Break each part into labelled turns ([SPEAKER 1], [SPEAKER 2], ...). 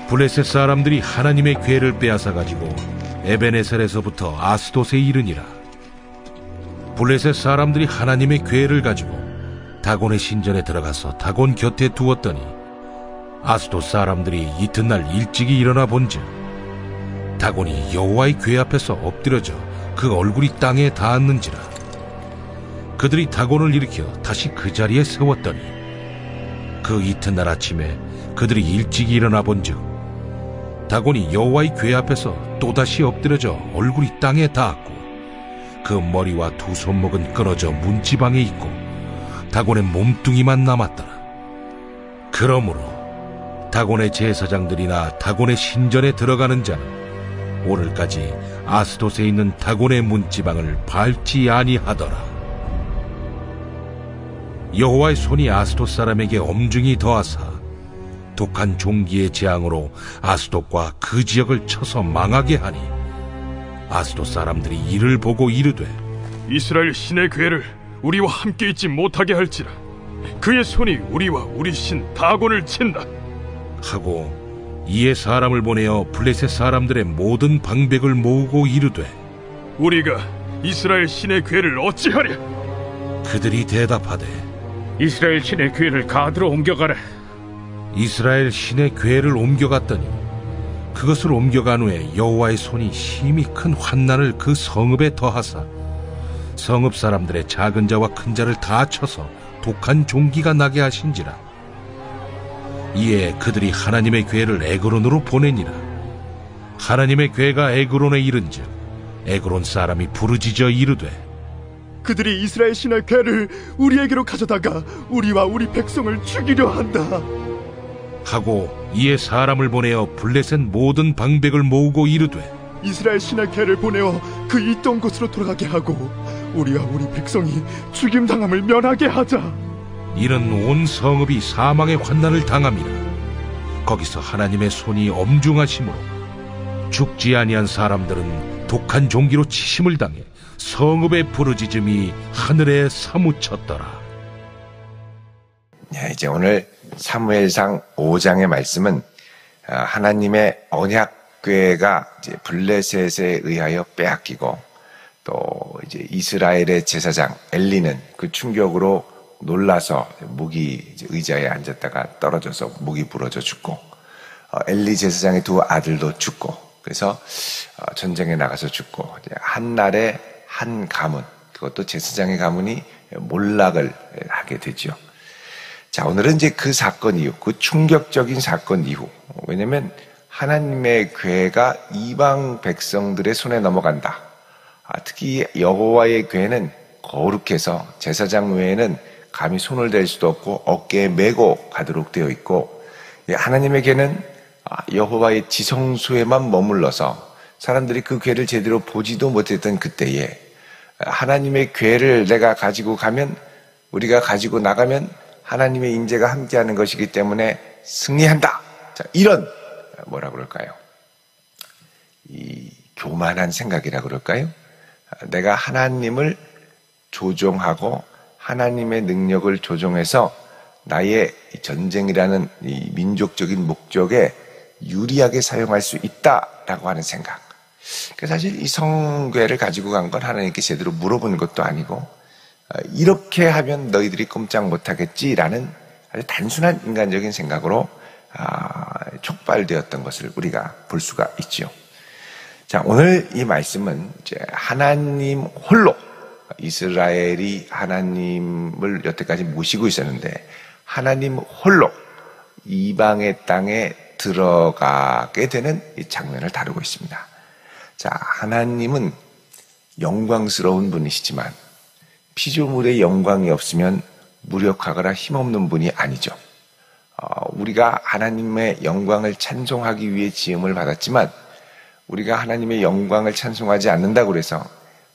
[SPEAKER 1] 블레셋 사람들이 하나님의 궤를 빼앗아 가지고 에베네셀에서부터 아스돗에 이르니라. 블레셋 사람들이 하나님의 궤를 가지고 다곤의 신전에 들어가서 다곤 곁에 두었더니 아스돗 사람들이 이튿날 일찍이 일어나 본즉 다곤이 여호와의 궤 앞에서 엎드려져 그 얼굴이 땅에 닿았는지라. 그들이 다곤을 일으켜 다시 그 자리에 세웠더니 그 이튿날 아침에 그들이 일찍이 일어나 본즉 다곤이 여호와의 궤 앞에서 또다시 엎드려져 얼굴이 땅에 닿았고 그 머리와 두 손목은 끊어져 문지방에 있고 다곤의 몸뚱이만 남았더라. 그러므로 다곤의 제사장들이나 다곤의 신전에 들어가는 자는 오늘까지 아스돗에 있는 다곤의 문지방을 밟지 아니하더라. 여호와의 손이 아스돗 사람에게 엄중히 더하사 독한 종기의 재앙으로 아스돗과 그 지역을 쳐서 망하게 하니 아스돗 사람들이 이를 보고 이르되
[SPEAKER 2] 이스라엘 신의 궤를 우리와 함께 있지 못하게 할지라. 그의 손이 우리와 우리 신 다곤을 친다
[SPEAKER 1] 하고 이에 사람을 보내어 블레셋 사람들의 모든 방백을 모으고 이르되
[SPEAKER 2] 우리가 이스라엘 신의 궤를 어찌하랴?
[SPEAKER 1] 그들이 대답하되
[SPEAKER 3] 이스라엘 신의 궤를 가드로 옮겨가라.
[SPEAKER 1] 이스라엘 신의 궤를 옮겨갔더니 그것을 옮겨간 후에 여호와의 손이 심히 큰 환난을 그 성읍에 더하사 성읍 사람들의 작은 자와 큰 자를 다 쳐서 독한 종기가 나게 하신지라. 이에 그들이 하나님의 궤를 에그론으로 보내니라. 하나님의 궤가 에그론에 이른즉 에그론 사람이 부르짖어 이르되
[SPEAKER 4] 그들이 이스라엘 신의 궤를 우리에게로 가져다가 우리와 우리 백성을 죽이려 한다
[SPEAKER 1] 하고 이에 사람을 보내어 블레셋 모든 방백을 모으고 이르되
[SPEAKER 4] 이스라엘 신의 궤를 보내어 그 있던 곳으로 돌아가게 하고 우리와 우리 백성이 죽임당함을 면하게 하자.
[SPEAKER 1] 이는 온 성읍이 사망의 환난을 당함이라. 거기서 하나님의 손이 엄중하심으로 죽지 아니한 사람들은 독한 종기로 치심을 당해 성읍의 부르짖음이 하늘에 사무쳤더라.
[SPEAKER 5] 이제 오늘 사무엘상 5장의 말씀은 하나님의 언약궤가 이제 블레셋에 의하여 빼앗기고 또 이제 이스라엘의 제사장 엘리는 그 충격으로 놀라서 무기 의자에 앉았다가 떨어져서 목이 부러져 죽고 엘리 제사장의 두 아들도 죽고 그래서 전쟁에 나가서 죽고 한 날에 한 가문 그것도 제사장의 가문이 몰락을 하게 되죠. 자, 오늘은 이제 그 사건 이후, 그 충격적인 사건 이후, 왜냐면 하나님의 궤가 이방 백성들의 손에 넘어간다. 특히 여호와의 궤는 거룩해서 제사장 외에는 감히 손을 댈 수도 없고 어깨에 메고 가도록 되어 있고 하나님의 궤는 여호와의 지성소에만 머물러서 사람들이 그 궤를 제대로 보지도 못했던 그때에 하나님의 궤를 내가 가지고 가면 우리가 가지고 나가면 하나님의 인재가 함께하는 것이기 때문에 승리한다. 자, 이런 뭐라 그럴까요? 이 교만한 생각이라 그럴까요? 내가 하나님을 조종하고 하나님의 능력을 조종해서 나의 전쟁이라는 이 민족적인 목적에 유리하게 사용할 수 있다라고 하는 생각. 사실 이 성궤를 가지고 간 건 하나님께 제대로 물어본 것도 아니고 이렇게 하면 너희들이 꼼짝 못하겠지라는 아주 단순한 인간적인 생각으로 촉발되었던 것을 우리가 볼 수가 있죠. 자, 오늘 이 말씀은 이제 하나님 홀로 이스라엘이 하나님을 여태까지 모시고 있었는데 하나님 홀로 이방의 땅에 들어가게 되는 이 장면을 다루고 있습니다. 자, 하나님은 영광스러운 분이시지만 피조물의 영광이 없으면 무력하거나 힘없는 분이 아니죠. 우리가 하나님의 영광을 찬송하기 위해 지음을 받았지만 우리가 하나님의 영광을 찬송하지 않는다고 해서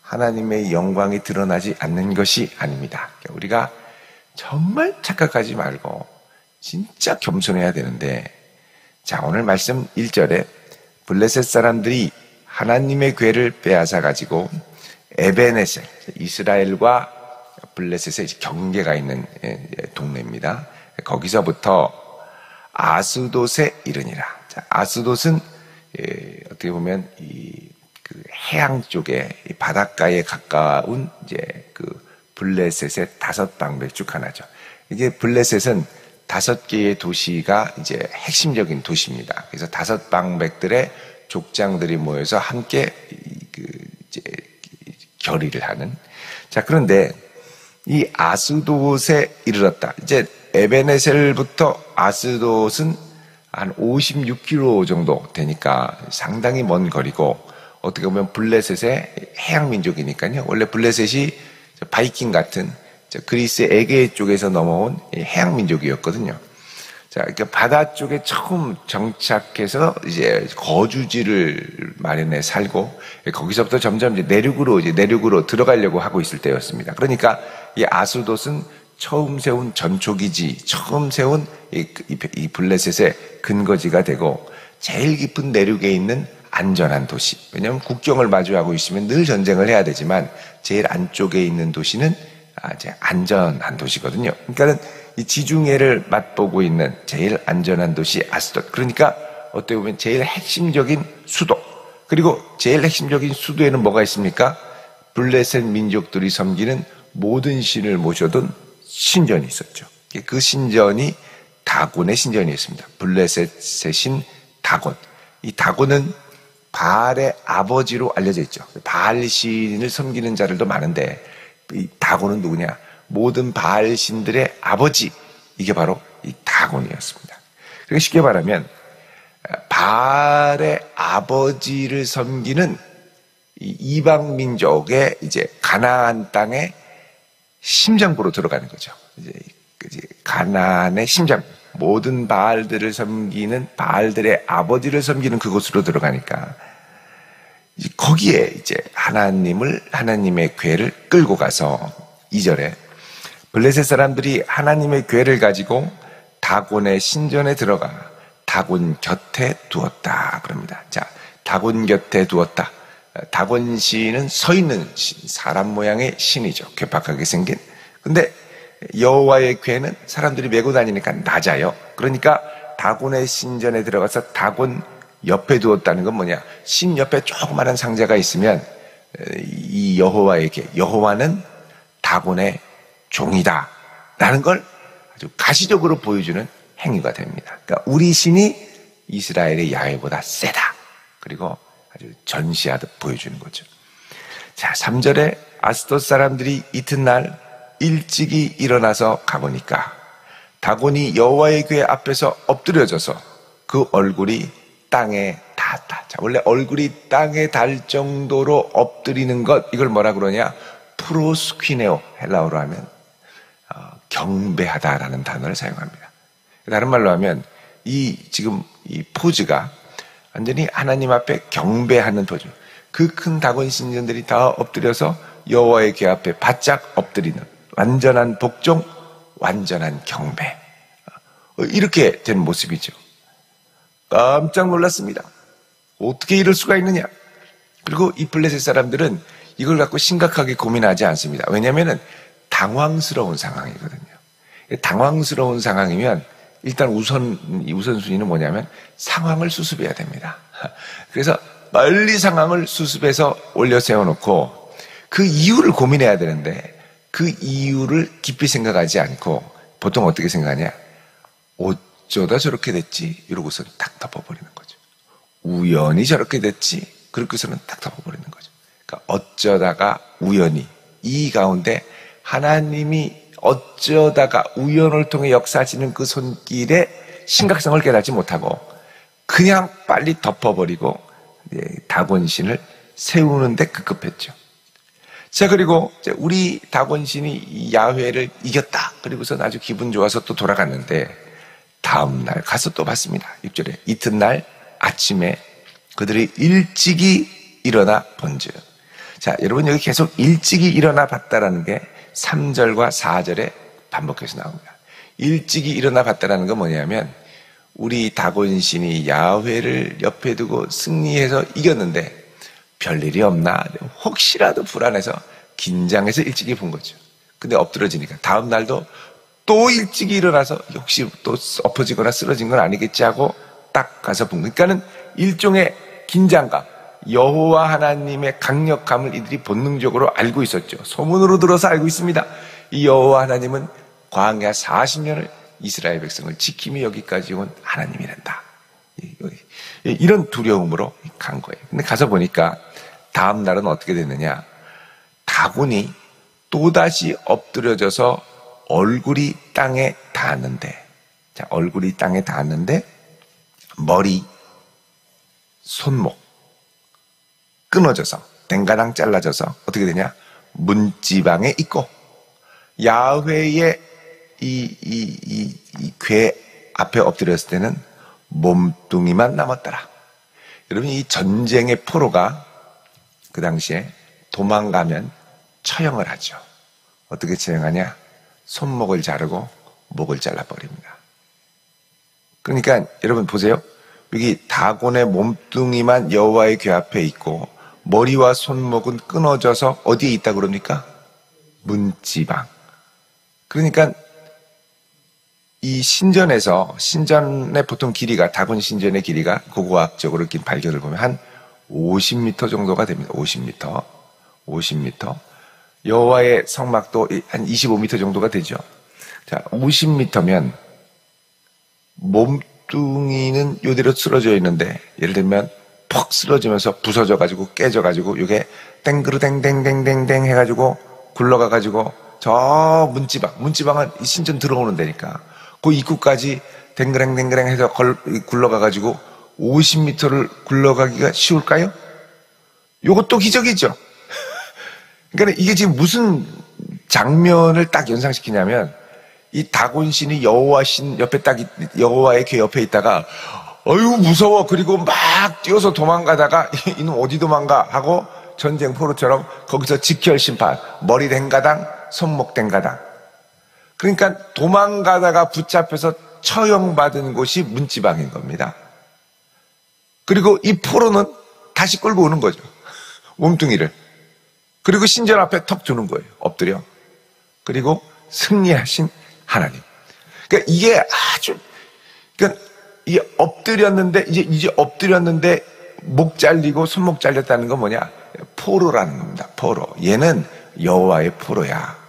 [SPEAKER 5] 하나님의 영광이 드러나지 않는 것이 아닙니다. 우리가 정말 착각하지 말고 진짜 겸손해야 되는데, 자, 오늘 말씀 1절에 블레셋 사람들이 하나님의 궤를 빼앗아 가지고 에베네셀, 이스라엘과 블레셋의 경계가 있는 동네입니다. 거기서부터 아스돗에 이르니라. 자, 아스돗은 어떻게 보면 그 해양 쪽에 이 바닷가에 가까운 이제 그 블레셋의 5방백 중 하나죠. 이게 블레셋은 5개의 도시가 이제 핵심적인 도시입니다. 그래서 5방백들의 족장들이 모여서 함께 이제 결의를 하는. 자, 그런데 이 아스돗에 이르렀다. 이제 에베네셀부터 아스돗은 한 56km 정도 되니까 상당히 먼 거리고, 어떻게 보면 블레셋의 해양 민족이니까요. 원래 블레셋이 바이킹 같은 그리스 에게 쪽에서 넘어온 해양 민족이었거든요. 자, 그러니까 바다 쪽에 처음 정착해서 이제 거주지를 마련해 살고, 거기서부터 점점 이제 내륙으로 들어가려고 하고 있을 때였습니다. 그러니까 이 아스돗은 처음 세운 전초기지, 처음 세운 이 블레셋의 근거지가 되고, 제일 깊은 내륙에 있는 안전한 도시. 왜냐하면 국경을 마주하고 있으면 늘 전쟁을 해야 되지만 제일 안쪽에 있는 도시는 이제 안전한 도시거든요. 그러니까는 이 지중해를 맛보고 있는 제일 안전한 도시 아스돗. 그러니까 어떻게 보면 제일 핵심적인 수도. 그리고 제일 핵심적인 수도에는 뭐가 있습니까? 블레셋 민족들이 섬기는 모든 신을 모셔둔 신전이 있었죠. 그 신전이 다곤의 신전이었습니다. 블레셋의 신 다곤. 이 다곤은 바알의 아버지로 알려져 있죠. 바알 신을 섬기는 자들도 많은데 이 다곤은 누구냐? 모든 바알 신들의 아버지. 이게 바로 이 다곤이었습니다. 그러니까 쉽게 말하면 바알의 아버지를 섬기는 이 이방 민족의 이제 가나안 땅의 심장부로 들어가는 거죠. 이제 가나안의 심장. 모든 바알들을 섬기는 바알들의 아버지를 섬기는 그곳으로 들어가니까 거기에 이제 하나님의 궤를 끌고 가서 2절에 블레셋 사람들이 하나님의 궤를 가지고 다곤의 신전에 들어가 다곤 곁에 두었다 그럽니다. 자, 다곤 곁에 두었다. 다곤 신은 서 있는 신, 사람 모양의 신이죠. 괴팍하게 생긴. 근데 여호와의 궤는 사람들이 메고 다니니까 낮아요. 그러니까 다곤의 신전에 들어가서 다곤 옆에 두었다는 건 뭐냐? 신 옆에 조그마한 상자가 있으면 이 여호와의 궤, 여호와는 다곤의 종이다 라는 걸 아주 가시적으로 보여주는 행위가 됩니다. 그러니까 우리 신이 이스라엘의 야훼보다 세다. 그리고 아주 전시하듯 보여주는 거죠. 자, 3절에 아스돗 사람들이 이튿날 일찍이 일어나서 가보니까 다곤이 여호와의 궤 앞에서 엎드려져서 그 얼굴이 땅에 닿았다. 자, 원래 얼굴이 땅에 닿을 정도로 엎드리는 것, 이걸 뭐라 그러냐? 프로스퀴네오, 헬라어로 하면 경배하다라는 단어를 사용합니다. 다른 말로 하면 지금 이 포즈가 완전히 하나님 앞에 경배하는 포즈. 그 큰 다곤 신전들이 다 엎드려서 여호와의 궤 앞에 바짝 엎드리는 완전한 복종, 완전한 경배. 이렇게 된 모습이죠. 깜짝 놀랐습니다. 어떻게 이럴 수가 있느냐? 그리고 이 블레셋 사람들은 이걸 갖고 심각하게 고민하지 않습니다. 왜냐하면 당황스러운 상황이거든요. 당황스러운 상황이면 일단 우선순위는 뭐냐면 상황을 수습해야 됩니다. 그래서 빨리 상황을 수습해서 올려 세워놓고 그 이유를 고민해야 되는데 그 이유를 깊이 생각하지 않고 보통 어떻게 생각하냐? 어쩌다 저렇게 됐지? 이러고서 딱 덮어버리는 거죠. 우연히 저렇게 됐지? 그렇게서는 딱 덮어버리는 거죠. 그러니까 어쩌다가 우연히 이 가운데 하나님이 어쩌다가 우연을 통해 역사하시는 그 손길의 심각성을 깨닫지 못하고 그냥 빨리 덮어버리고 다곤신을 세우는데 급급했죠. 자, 그리고 우리 다곤신이 야훼를 이겼다. 그리고서 아주 기분 좋아서 또 돌아갔는데 다음날 가서 또 봤습니다. 6절에 이튿날 아침에 그들이 일찍이 일어나 본즉. 자, 여러분 여기 계속 일찍이 일어나 봤다라는 게 3절과 4절에 반복해서 나옵니다. 일찍이 일어나 봤다라는 건 뭐냐면 우리 다곤신이 야훼를 옆에 두고 승리해서 이겼는데 별일이 없나 혹시라도 불안해서 긴장해서 일찍이 본 거죠. 근데 엎드러지니까 다음 날도 또 일찍이 일어나서 혹시 또 엎어지거나 쓰러진 건 아니겠지 하고 딱 가서 본 거예요. 그러니까는 일종의 긴장감, 여호와 하나님의 강력함을 이들이 본능적으로 알고 있었죠. 소문으로 들어서 알고 있습니다. 이 여호와 하나님은 광야 40년을 이스라엘 백성을 지킴이 여기까지 온 하나님이란다. 이런 두려움으로 간 거예요. 근데 가서 보니까 다음 날은 어떻게 됐느냐. 다곤이 또다시 엎드려져서 얼굴이 땅에 닿았는데, 자, 얼굴이 땅에 닿았는데 머리, 손목 끊어져서 댕가당 잘라져서 어떻게 되냐, 문지방에 있고 야훼의 이 궤 앞에 엎드렸을 때는 몸뚱이만 남았더라. 여러분, 이 전쟁의 포로가 그 당시에 도망가면 처형을 하죠. 어떻게 처형하냐? 손목을 자르고 목을 잘라버립니다. 그러니까 여러분 보세요. 여기 다곤의 몸뚱이만 여호와의 궤 앞에 있고 머리와 손목은 끊어져서 어디에 있다 그럽니까? 문지방. 그러니까 이 신전의 보통 길이가, 다곤 신전의 길이가 고고학적으로 이렇게 발견을 보면 한 50m 정도가 됩니다. 50m. 여호와의 성막도 한 25m 정도가 되죠. 자, 50m면 몸뚱이는 요대로 쓰러져 있는데, 예를 들면 퍽 쓰러지면서 부서져가지고 깨져가지고 이게 땡그르댕댕댕댕댕 해가지고 굴러가가지고 저 문지방은 이 신전 들어오는 데니까 그 입구까지 댕그랭댕그랭 해서 굴러가가지고 50m를 굴러가기가 쉬울까요? 요것도 기적이죠. 그러니까 이게 지금 무슨 장면을 딱 연상시키냐면, 이 다곤신이 여호와신 옆에 딱, 여호와의 궤 옆에 있다가 어휴 무서워, 그리고 막 뛰어서 도망가다가 이놈 어디 도망가 하고 전쟁 포로처럼 거기서 직결 심판, 머리 댕가당, 손목 댕가당. 그러니까 도망가다가 붙잡혀서 처형받은 곳이 문지방인 겁니다. 그리고 이 포로는 다시 끌고 오는 거죠, 몸뚱이를. 그리고 신전 앞에 턱 두는 거예요, 엎드려. 그리고 승리하신 하나님. 그러니까 이게 아주, 그러니까 이게 엎드렸는데, 이제 엎드렸는데 목 잘리고 손목 잘렸다는 건 뭐냐? 포로라는 겁니다. 포로. 얘는 여호와의 포로야.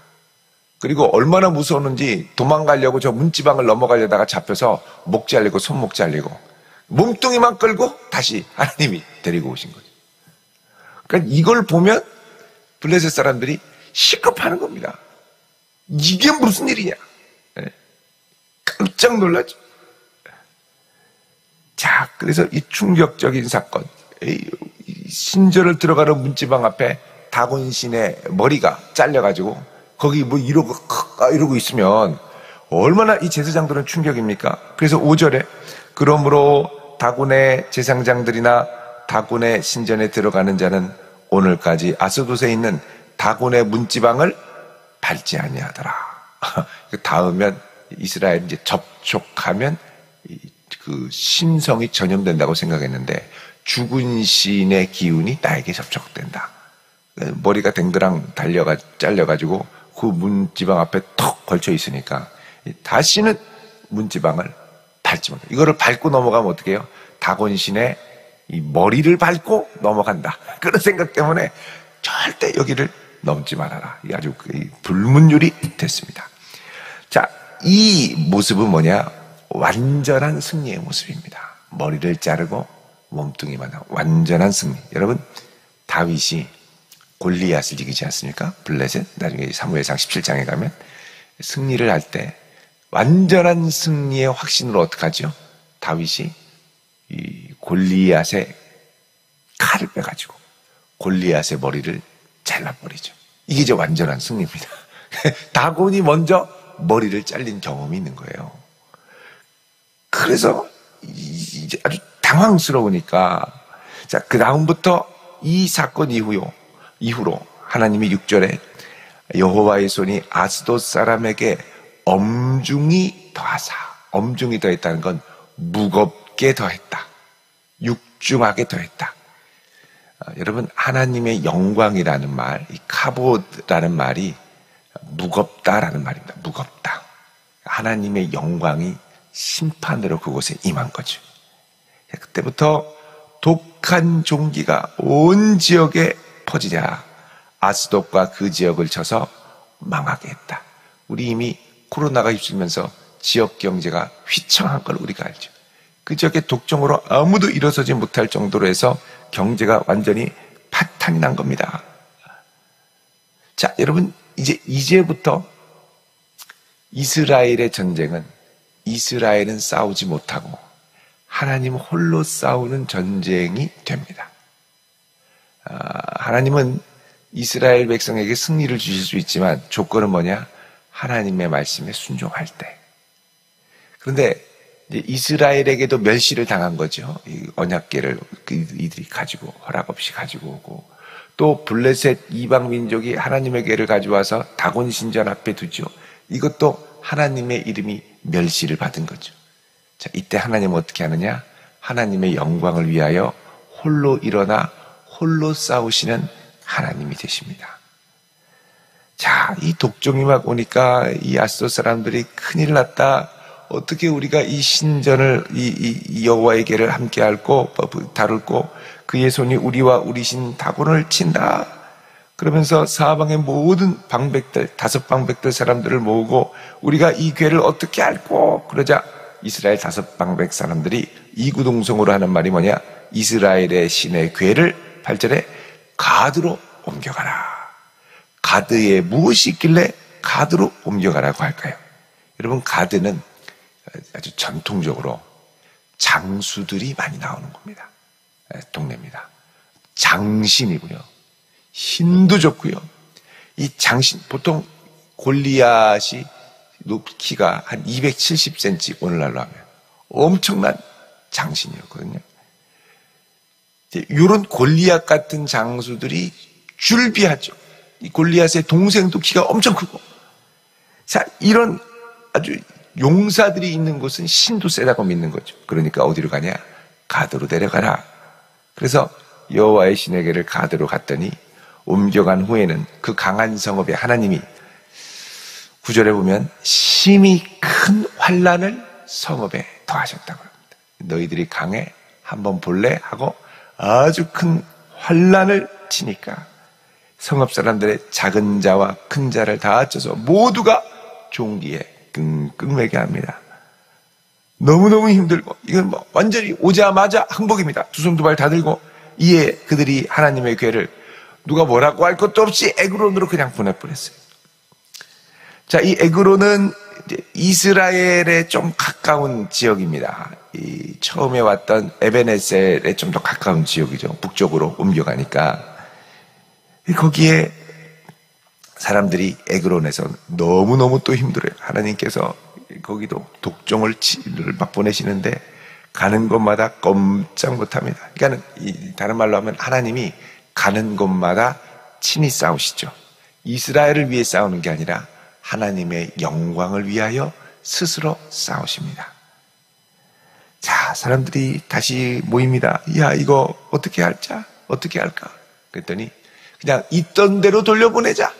[SPEAKER 5] 그리고 얼마나 무서웠는지 도망가려고 저 문지방을 넘어가려다가 잡혀서 목 잘리고 손목 잘리고 몸뚱이만 끌고 다시 하나님이 데리고 오신 거죠. 그러니까 이걸 보면 블레셋 사람들이 시급하는 겁니다. 이게 무슨 일이냐? 깜짝 놀랐죠. 자, 그래서 이 충격적인 사건, 신전을 들어가는 문지방 앞에 다곤신의 머리가 잘려가지고 거기 뭐 이러고 있으면 얼마나 이 제사장들은 충격입니까? 그래서 5절에 그러므로 다곤의 제사장들이나 다곤의 신전에 들어가는 자는 오늘까지 아스돗에 있는 다곤의 문지방을 밟지 아니하더라. 닿으면 이스라엘 이제 접촉하면 그 신성이 전염된다고 생각했는데 죽은 신의 기운이 나에게 접촉된다. 머리가 댕그랑 잘려가지고 그 문지방 앞에 턱 걸쳐 있으니까 다시는 문지방을 밟지 못해. 이거를 밟고 넘어가면 어떻게 해요? 다곤신의 이 머리를 밟고 넘어간다. 그런 생각 때문에 절대 여기를 넘지 말아라. 이게 아주 불문율이 됐습니다. 자, 이 모습은 뭐냐? 완전한 승리의 모습입니다. 머리를 자르고 몸뚱이만 하고 완전한 승리. 여러분, 다윗이 골리앗을 이기지 않습니까? 블레셋. 나중에 사무엘상 17장에 가면 승리를 할 때 완전한 승리의 확신으로 어떻게 하죠? 다윗이 이 골리앗의 칼을 빼가지고 골리앗의 머리를 잘라버리죠. 이게 이제 완전한 승리입니다. 다곤이 먼저 머리를 잘린 경험이 있는 거예요. 그래서 이제 아주 당황스러우니까, 자, 그 다음부터 이 사건 이후로 하나님이 6절에 여호와의 손이 아스돗 사람에게 엄중히 더하사, 엄중히 더했다는 건 무겁게 더했다, 육중하게 더했다. 여러분, 하나님의 영광이라는 말, 이 카보드라는 말이 무겁다라는 말입니다. 무겁다. 하나님의 영광이 심판으로 그곳에 임한 거죠. 그때부터 독한 종기가 온 지역에 퍼지자 아스돗과 그 지역을 쳐서 망하게 했다. 우리 이미 코로나가 휩쓸면서 지역 경제가 휘청한 걸 우리가 알죠. 그 지역의 독종으로 아무도 일어서지 못할 정도로 해서 경제가 완전히 파탄이 난 겁니다. 자, 여러분, 이제부터 이스라엘의 전쟁은 이스라엘은 싸우지 못하고 하나님 홀로 싸우는 전쟁이 됩니다. 하나님은 이스라엘 백성에게 승리를 주실 수 있지만 조건은 뭐냐? 하나님의 말씀에 순종할 때. 그런데 이스라엘에게도 멸시를 당한 거죠. 이 언약궤를 이들이 가지고 허락 없이 가지고 오고, 또 블레셋 이방 민족이 하나님의 궤를 가져와서 다곤 신전 앞에 두죠. 이것도 하나님의 이름이 멸시를 받은 거죠. 자, 이때 하나님은 어떻게 하느냐? 하나님의 영광을 위하여 홀로 일어나 홀로 싸우시는 하나님이 되십니다. 자, 이 독종이 막 오니까 이 아스돗 사람들이 큰일 났다. 어떻게 우리가 이 신전을 이 여호와의 궤를 함께 다룰고 그의 손이 우리와 우리 신 다곤을 친다. 그러면서 사방의 모든 방백들, 5방백들 사람들을 모으고 우리가 이 궤를 어떻게 앓고, 그러자 이스라엘 5방백 사람들이 이구동성으로 하는 말이 뭐냐? 이스라엘의 신의 궤를 8절에 가드로 옮겨가라. 가드에 무엇이 있길래 가드로 옮겨가라고 할까요? 여러분, 가드는 아주 전통적으로 장수들이 많이 나오는 겁니다. 동네입니다. 장신이고요. 힘도 좋고요. 이 장신, 보통 골리앗이 키가 한 270cm 오늘날로 하면 엄청난 장신이었거든요. 이런 골리앗 같은 장수들이 줄비하죠. 이 골리앗의 동생도 키가 엄청 크고. 자, 이런 아주 용사들이 있는 곳은 신도 세다고 믿는 거죠. 그러니까 어디로 가냐? 가드로 데려가라. 그래서 여호와의 신의 궤를 가드로 갔더니 옮겨간 후에는 그 강한 성읍에 하나님이 9절에 보면 심히 큰 환난을 성읍에 더하셨다고 합니다. 너희들이 강해 한번 볼래? 하고 아주 큰 환난을 치니까 성읍 사람들의 작은 자와 큰 자를 다 합쳐서 모두가 종기에 끙끙매게 합니다. 너무너무 힘들고, 이건 뭐 완전히 오자마자 항복입니다. 두 손 두 발 다 들고, 이에 그들이 하나님의 궤를 누가 뭐라고 할 것도 없이 에그론으로 그냥 보내버렸어요. 자, 이 에그론은 이스라엘에 좀 가까운 지역입니다. 이 처음에 왔던 에베네셀에 좀 더 가까운 지역이죠. 북쪽으로 옮겨가니까. 거기에 사람들이 에그론에서 너무너무 또 힘들어요. 하나님께서 거기도 독종을 막 보내시는데 가는 곳마다 꼼짝 못합니다. 그러니까 다른 말로 하면 하나님이 가는 곳마다 친히 싸우시죠. 이스라엘을 위해 싸우는 게 아니라 하나님의 영광을 위하여 스스로 싸우십니다. 자, 사람들이 다시 모입니다. 야, 이거 어떻게 할까? 그랬더니 그냥 있던 대로 돌려보내자.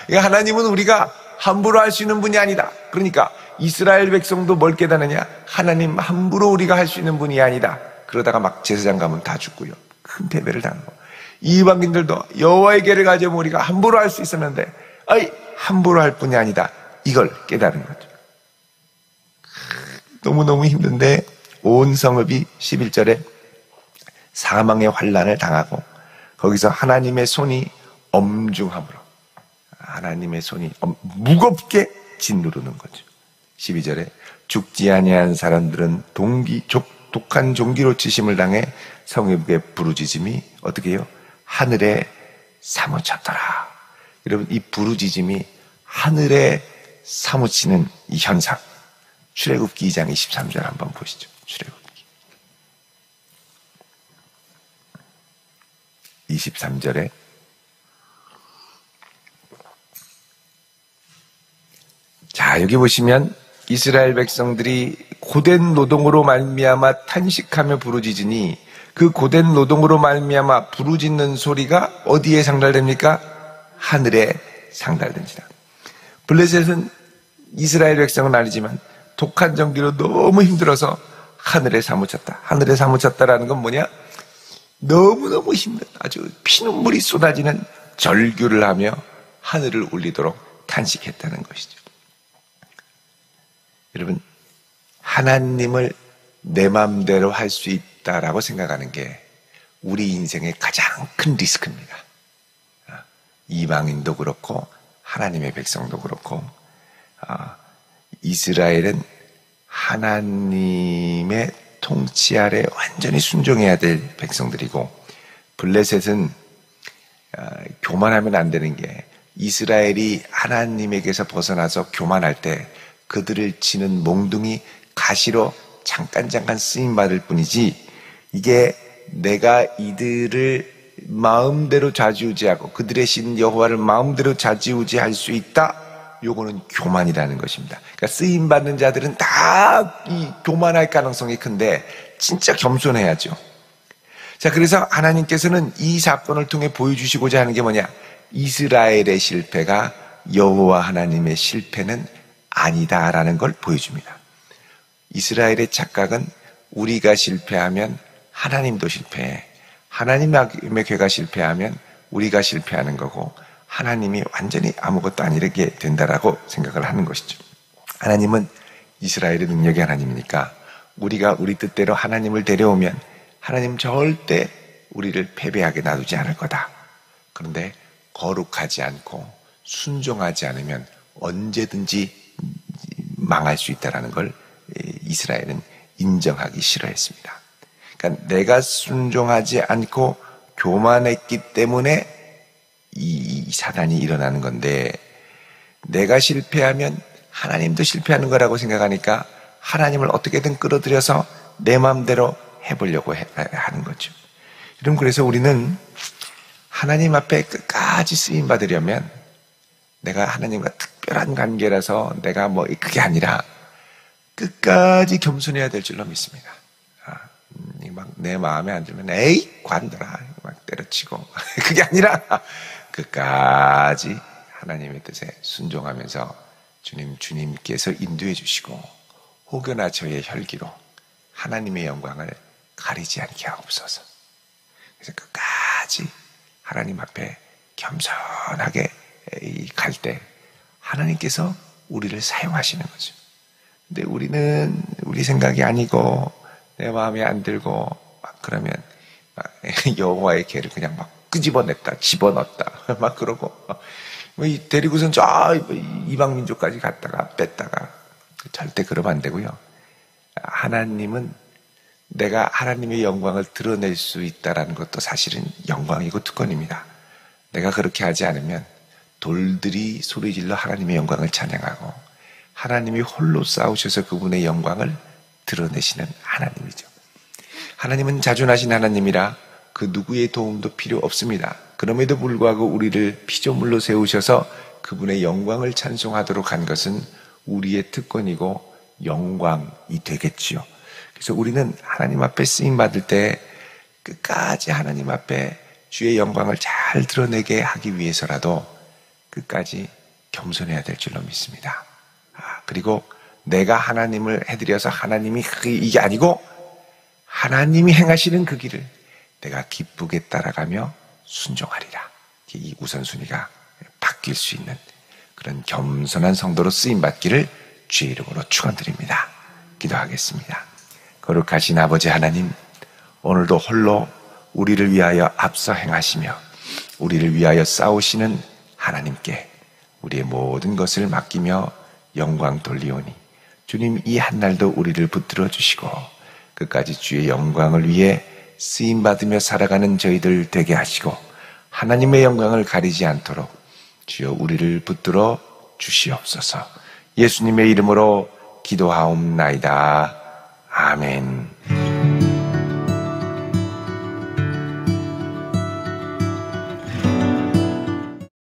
[SPEAKER 5] 그러니까 하나님은 우리가 함부로 할 수 있는 분이 아니다. 그러니까 이스라엘 백성도 뭘 깨닫느냐? 하나님 함부로 우리가 할 수 있는 분이 아니다. 그러다가 막 제사장 가면 다 죽고요. 큰 패배를 당하고. 이방인들도 여호와의 궤를 가지고 우리가 함부로 할 수 있었는데 함부로 할 뿐이 아니다. 이걸 깨달은 거죠. 너무너무 힘든데 온 성읍이 11절에 사망의 환난을 당하고 거기서 하나님의 손이 엄중함으로 하나님의 손이 무겁게 짓누르는 거죠. 12절에 죽지 아니한 사람들은 독한 종기로 치심을 당해 성읍의 부르짖음이 어떻게 해요? 하늘에 사무쳤더라. 여러분, 이 부르짖음이 하늘에 사무치는 이 현상, 출애굽기 2장 23절 한번 보시죠. 출애굽기 23절에 자, 여기 보시면 이스라엘 백성들이 고된 노동으로 말미암아 탄식하며 부르짖으니 그 고된 노동으로 말미암아 부르짖는 소리가 어디에 상달됩니까? 하늘에 상달됩니다. 블레셋은 이스라엘 백성은 아니지만 독한 전기로 너무 힘들어서 하늘에 사무쳤다. 하늘에 사무쳤다라는 건 뭐냐? 너무너무 힘든 아주 피눈물이 쏟아지는 절규를 하며 하늘을 울리도록 탄식했다는 것이죠. 여러분, 하나님을 내 마음대로 할 수 있다라고 생각하는 게 우리 인생의 가장 큰 리스크입니다. 이방인도 그렇고 하나님의 백성도 그렇고, 이스라엘은 하나님의 통치 아래 완전히 순종해야 될 백성들이고, 블레셋은 교만하면 안 되는 게, 이스라엘이 하나님에게서 벗어나서 교만할 때 그들을 치는 몽둥이 가시로 잠깐 쓰임받을 뿐이지, 이게 내가 이들을 마음대로 좌지우지하고 그들의 신 여호와를 마음대로 좌지우지할 수 있다, 요거는 교만이라는 것입니다. 그러니까 쓰임받는 자들은 다 이 교만할 가능성이 큰데 진짜 겸손해야죠. 자, 그래서 하나님께서는 이 사건을 통해 보여주시고자 하는 게 뭐냐? 이스라엘의 실패가 여호와 하나님의 실패는 아니다라는 걸 보여줍니다. 이스라엘의 착각은 우리가 실패하면 하나님도 실패해, 하나님의 괴가 실패하면 우리가 실패하는 거고, 하나님이 완전히 아무것도 아니게 된다라고 생각을 하는 것이죠. 하나님은 이스라엘의 능력의 하나님이니까 우리가 우리 뜻대로 하나님을 데려오면 하나님 절대 우리를 패배하게 놔두지 않을 거다. 그런데 거룩하지 않고 순종하지 않으면 언제든지 망할 수 있다는 걸 이스라엘은 인정하기 싫어했습니다. 그러니까 내가 순종하지 않고 교만했기 때문에 이 사단이 일어나는 건데, 내가 실패하면 하나님도 실패하는 거라고 생각하니까 하나님을 어떻게든 끌어들여서 내 마음대로 해보려고 하는 거죠. 여러분, 그래서 우리는 하나님 앞에 끝까지 쓰임 받으려면 내가 하나님과 특별한 관계라서 내가 그게 아니라 끝까지 겸손해야 될 줄로 믿습니다. 막 내 마음에 안 들면 에이 관둬라 막 때려치고 그게 아니라 끝까지 하나님의 뜻에 순종하면서 주님께서 인도해 주시고 혹여나 저의 혈기로 하나님의 영광을 가리지 않게 하옵소서. 그래서 끝까지 하나님 앞에 겸손하게 갈 때 하나님께서 우리를 사용하시는 거죠. 근데 우리는 우리 생각이 아니고 내 마음에 안 들고 막 그러면 여호와의 계를 그냥 막 끄집어냈다, 집어넣었다 막 그러고 데리고선 저 이방 민족까지 갔다가 뺐다가, 절대 그러면 안 되고요. 하나님은 내가 하나님의 영광을 드러낼 수 있다는 것도 사실은 영광이고 특권입니다. 내가 그렇게 하지 않으면 돌들이 소리질러 하나님의 영광을 찬양하고, 하나님이 홀로 싸우셔서 그분의 영광을 드러내시는 하나님이죠. 하나님은 자존하신 하나님이라 그 누구의 도움도 필요 없습니다. 그럼에도 불구하고 우리를 피조물로 세우셔서 그분의 영광을 찬송하도록 한 것은 우리의 특권이고 영광이 되겠지요. 그래서 우리는 하나님 앞에 쓰임받을 때 끝까지 하나님 앞에 주의 영광을 잘 드러내게 하기 위해서라도 끝까지 겸손해야 될 줄로 믿습니다. 그리고 내가 하나님을 해드려서 하나님이 이게 아니고 하나님이 행하시는 그 길을 내가 기쁘게 따라가며 순종하리라. 이 우선순위가 바뀔 수 있는 그런 겸손한 성도로 쓰임받기를 주의 이름으로 축원드립니다. 기도하겠습니다. 거룩하신 아버지 하나님, 오늘도 홀로 우리를 위하여 앞서 행하시며 우리를 위하여 싸우시는 하나님께 우리의 모든 것을 맡기며 영광 돌리오니, 주님 이 한날도 우리를 붙들어 주시고 끝까지 주의 영광을 위해 쓰임받으며 살아가는 저희들 되게 하시고, 하나님의 영광을 가리지 않도록 주여 우리를 붙들어 주시옵소서. 예수님의 이름으로 기도하옵나이다. 아멘.